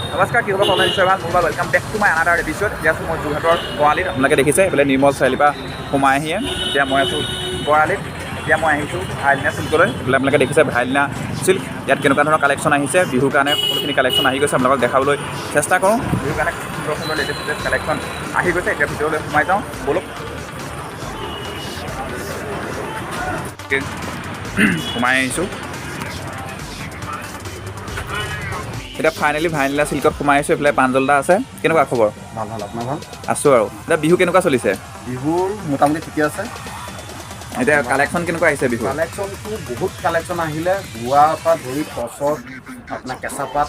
নমস্কাৰ, কি খবৰ? কমল নিশ্চয় ভাল। মোৰ বা welcome back to my another episode. এতিয়া আছোঁ মই যোৰহাটৰ বৰালিত। আপোনালোকে দেখিছে এইফালে নিৰ্মল চাৰিআলিৰ পৰা সোমাই আহিয়ে এতিয়া মই আছোঁ বৰালিত। এতিয়া মই আহিছোঁ ভাইলিনা চিল্কলৈ। এইফালে আপোনালোকে দেখিছে ভাইলিনা চিল্ক। ইয়াত কেনেকুৱা ধৰণৰ কালেকশ্যন আহিছে, বিহুৰ কাৰণে সকলোখিনি কালেকশ্যন আহি গৈছে। আপোনালোকক দেখাবলৈ চেষ্টা কৰোঁ। বিহুৰ কাৰণে সুন্দৰ সুন্দৰ লেটেষ্ট কালেকশ্যন আহি গৈছে। এতিয়া ভিতৰলৈ সোমাই যাওঁ ব'লক। সোমাই আহিছোঁ। এতিয়া ফাইনেলি ভাইলিনা চিল্কত সোমাই আহিছোঁ। এইফালে প্ৰাঞ্জলদা আছে। কেনেকুৱা খবৰ? ভাল ভাল, আপোনাৰ ভাল? আছোঁ আৰু। এতিয়া বিহু কেনেকুৱা চলিছে? বিহুৰ মোটামুটি ঠিকে আছে। এতিয়া কালেকশ্যন কেনেকুৱা আহিছে বিহু? কালেকশ্যনটো বহুত কালেকশ্যন আহিলে, বোৱাৰ পৰা ধৰি টচত আপোনাৰ কেঁচা পাত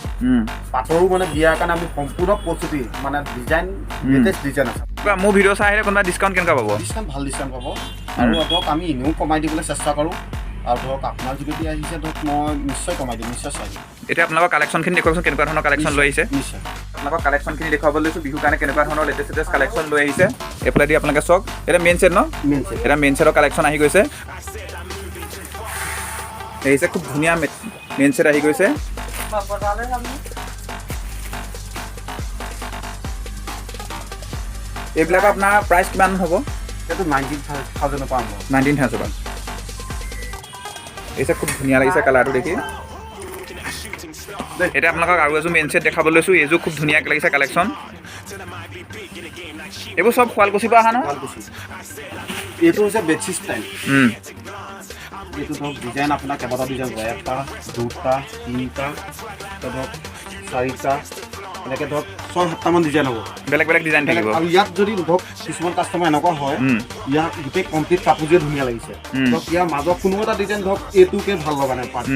পাটৰো মানে বিয়াৰ কাৰণে আমি সম্পূৰ্ণ প্ৰস্তুতি মানে ডিজাইন লেটেষ্ট ডিজাইন আছে। মোৰ ভিডিঅ' চাই আহিলে কোনোবা ডিছকাউণ্ট কেনেকুৱা পাব? ডিছকাউণ্ট ভাল ডিছকাউণ্ট পাব আৰু ধৰক আমি এনেও কমাই দিবলৈ চেষ্টা কৰোঁ আৰু ধৰক আপোনাৰ যদি আহিছে ধৰক মই নিশ্চয় কমাই দিম, নিশ্চয় চাই দিম। এতিয়া আপোনালোকৰ কালেকশ্যনখিনি দেখুৱাচোন, কেনেকুৱা ধৰণৰ কালেকশ্যন লৈ আহিছে? নিশ্চয় আপোনালোকৰ কালেকশ্যনখিনি দেখুৱাবলৈ লৈছোঁ। বিহুৰ কাৰণে কেনেকুৱা ধৰণৰ লেটেষ্ট কালেকশ্যন লৈ আহিছে এইফালে দি আপোনালোকে চাওক। এতিয়া মেইন ছেট ন? Main set. এতিয়া মেইন ছেটৰ কালেকশ্যন আহি গৈছে। আহিছে খুব ধুনীয়া মেইন ছেট আহি গৈছে। এইবিলাকৰ আপোনাৰ প্ৰাইচ কিমান হ'ব? এইটো 19,000 পৰা আৰম্ভ। 19,000। এই খুব ধুনীয়া লাগিছে কালাৰটো দেখি। এতিয়া আপোনালোকক আৰু এযোৰ মেইন ছেট দেখাবলৈ লৈছোঁ। এইযোৰ খুব ধুনীয়াকৈ লাগিছে কালেকশ্যন। এইবোৰ চব শুৱালকুছিৰ পৰা অহা ন? এইটো হৈছে বেডশ্বীট ষ্টাইল। এইটো ধৰক ডিজাইন আপোনাৰ কেইবাটাও ডিজাইন হয়, 1টা 2টা 3টা ধৰক 4টা এনেকৈ ধৰক 6-7টামান ডিজাইন হ'ব। বেলেগ বেলেগ ডিজাইন থাকিব। আৰু ইয়াত যদি ধৰক কিছুমান কাষ্টমাৰ এনেকুৱা হয় ইয়াত গোটেই কমপ্লিট কাপোৰযোৰে ধুনীয়া লাগিছে, ধৰক ইয়াৰ মাজত কোনো এটা ডিজাইন ধৰক এইটোকে ভাল লগা নাই পাৰ্ট,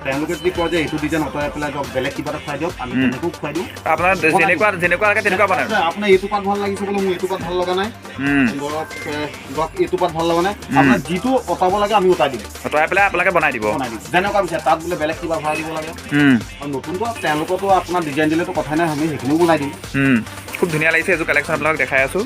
তেওঁলোকে যদি কয় যে এইটো ডিজাইন আঁতৰাই পেলাই ধৰক বেলেগ কিবা এটা খুৱাই দিয়ক, আমি তেনেকৈও খুৱাই দিওঁ। আপোনাৰ যেনেকুৱা লাগে তেনেকুৱা বনায়। আপোনাৰ এইটো পাত ভাল লাগিছে বোলে, মোৰ এইটো পাত ভাল লগা নাই, ধৰক এইটো পাত ভাল লগা নাই, আপোনাৰ যিটো অঁতাব লাগে আমি অঁতাই দিম, অঁতৰাই পেলাই আপোনালোকে বনাই দিব। যেনেকুৱা বিচাৰে। তাত বোলে বেলেগ কিবা ভৰাই দিব লাগে আৰু নতুনটো তেওঁলোকতো আপোনাৰ ডিজাইন দিলেতো কথাই নাই, আমি সেইখিনিও বনাই দিম। খুব ধুনীয়া লাগিছে এইযোৰ কালেকশ্যন আপোনালোকক দেখাই আছোঁ।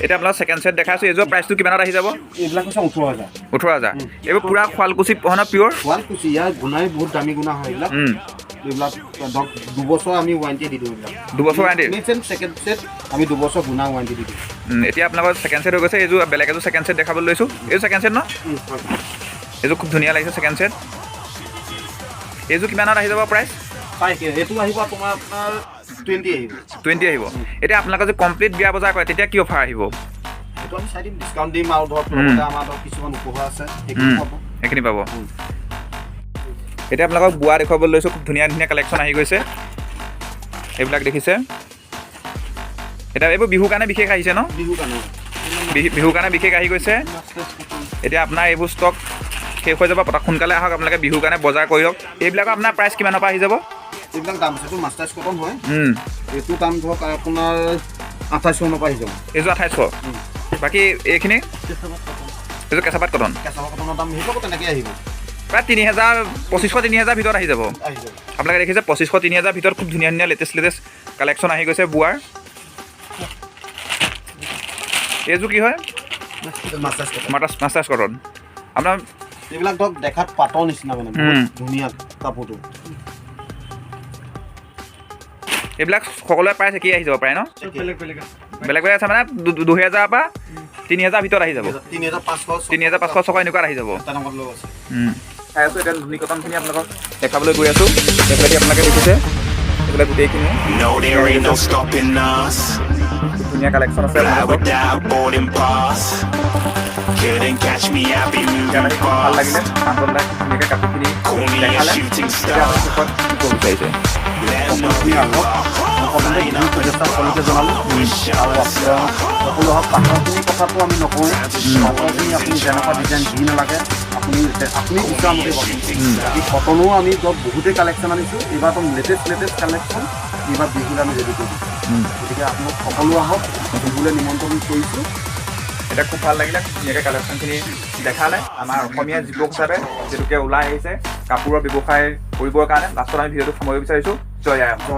এতিয়া আপোনালোক ছেকেণ্ড ছেট দেখাইছোঁ। এইযোৰ প্ৰাইচটো কিমানত আহি যাব? এইবিলাক হৈছে 18,000। 18,000। এইবোৰ পূৰা শুৱালকুছি হয় ন? পিয়'ৰ শুৱালকুছি। ইয়াৰ গুণাই বহুত দামী গুণা হয় এইবিলাক। এইবিলাক ধৰক 2 বছৰ আমি ৱাৰেণ্টি দি দিওঁ। এইবিলাক 2 বছৰ ৱাৰেণ্টি। ছেকেণ্ড ছেট আমি 2 বছৰ গুণা ৱাৰেণ্টি দি দিওঁ। এতিয়া আপোনালোকৰ ছেকেণ্ড ছেট হৈ গৈছে। এইযোৰ বেলেগ এযোৰ ছেকেণ্ড ছেট দেখাবলৈ লৈছোঁ। এইযোৰ ছেকেণ্ড ছেট ন? এইযোৰ খুব ধুনীয়া লাগিছে ছেকেণ্ড ছেট। এইযোৰ কিমানত আহি যাব প্ৰাইচ? এইটো আহিব তোমাৰ আপোনাৰ 20 আহিব। 20 আহিব। এতিয়া আপোনালোকে যে কমপ্লিট বিয়া বজাৰ কৰে তেতিয়া কি অফাৰ আহিব? সেইটো আমি চাই দিম, ডিছকাউণ্ট দিম আৰু ধৰক আমাৰ ধৰক কিছুমান উপহাৰ আছে সেইখিনি পাব। এতিয়া আপোনালোকক বোৱা দেখুৱাবলৈ লৈছোঁ। খুব ধুনীয়া ধুনীয়া কালেকশ্যন আহি গৈছে। এইবিলাক দেখিছে। এতিয়া এইবোৰ বিহুৰ কাৰণে বিশেষ আহিছে ন? বিহুৰ কাৰণে বিশেষ আহি গৈছে। এতিয়া আপোনাৰ এইবোৰ ষ্টক শেষ হৈ যাব। পটক সোনকালে আহক, আপোনালোকে বিহুৰ কাৰণে বজাৰ কৰি লওক। এইবিলাকৰ আপোনাৰ প্ৰাইচ কিমানৰ পৰা আহি যাব? এইবিলাক দাম আছে। এইটো মাষ্টাৰ্ছ কটন হয়। এইটো দাম ধৰক আপোনাৰ 2800 মানৰ পৰা আহি যাব। এইযোৰ 2800। বাকী এইখিনি এইযোৰ কেঁচাপাত কটন। কেঁচাপাত কটনৰ দাম সেইবিলাকো তেনেকৈ আহিব। প্ৰায় 3,000, 2500-3000 ভিতৰত আহি যাব। আপোনালোকে দেখিছে 2500-3000 ভিতৰত খুব ধুনীয়া ধুনীয়া লেটেষ্ট কালেকশ্যন আহি গৈছে বোৱাৰ। এইযোৰ কি হয়? Masters cotton. আপোনাৰ এইবিলাক ধৰক দেখাত পাটৰ নিচিনা মানে ধুনীয়া কাপোৰটো। এইবিলাক সকলোৱে প্ৰাইচ একেই আহি যাব পাৰে ন? বেলেগ বেলেগ আছে মানে 2000 পৰা 3000 ভিতৰত আহি যাব। 3500-600 এনেকুৱাত আহি যাব। চাই আছোঁ এতিয়া নুনি কটনখিনি আপোনালোকক দেখাবলৈ গৈ আছোঁ। এইফালে আপোনালোকে দেখিছে এইফালে গোটেইখিনি ধুনীয়া কালেকশ্যন আছে। ভাল লাগিলে প্ৰাঞ্জলদাই ধুনীয়াকৈ কাপোৰখিনি দেখালে। বিচাৰিছে সকলোকে জনালোঁ আৰু সকলো হওক পাথৰখিনি কথাটো আমি নকওঁ। পাথৰখিনি আপুনি যেনেকুৱা ডিজাইন যি নালাগে আপুনি বিচৰা মতে পাব। এই কটনো আমি বহুতেই কালেকশ্যন আনিছোঁ। এইবাৰতো লেটেষ্ট কালেকশ্যন এইবাৰ বিহুলৈ আমি ৰেডি কৰিছোঁ। গতিকে আপোনাক সকলো আহক, বিহুলৈ নিমন্ত্ৰণ কৰিছোঁ। এতিয়া খুব ভাল লাগিলে ধুনীয়াকৈ কালেকশ্যনখিনি দেখালে। আমাৰ অসমীয়া যুৱক হিচাপে যিটোকে ওলাই আহিছে কাপোৰৰ ব্যৱসায় কৰিবৰ কাৰণে লাষ্টত আমি ভিডিঅ'টো সামৰিব বিচাৰিছোঁ। জয় আই অসম।